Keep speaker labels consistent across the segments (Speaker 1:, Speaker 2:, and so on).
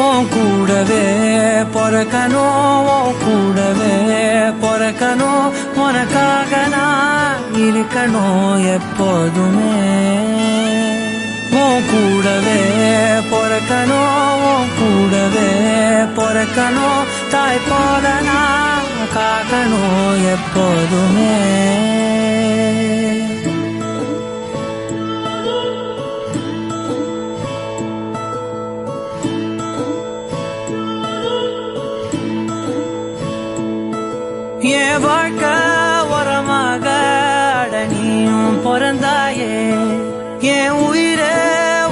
Speaker 1: உன் கூடவே பொறக்கணும், உன் கூடவே பொறக்கணும், உனக்காக நான் இருக்கணும் எப்போதுமே. உன் கூடவே பொறக்கணும், உன் கூடவே பொறக்கணும், தாய் போல நான் காக்கணும் எப்போதுமே. என் வாழ்க்கை உரமாக அடனியும் பிறந்தாயே, என் உயிரே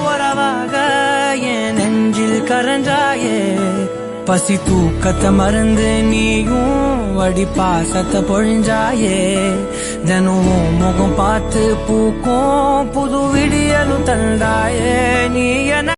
Speaker 1: உறவாக என் நெஞ்சில் கரஞ்சாயே. பசி தூக்கத்தை மறந்து நீயும் அடி பாசத்தை பொழிஞ்சாயே. தினம் முகம் பார்த்து பூக்கும் புது விடியலும் தந்தாயே. நீ என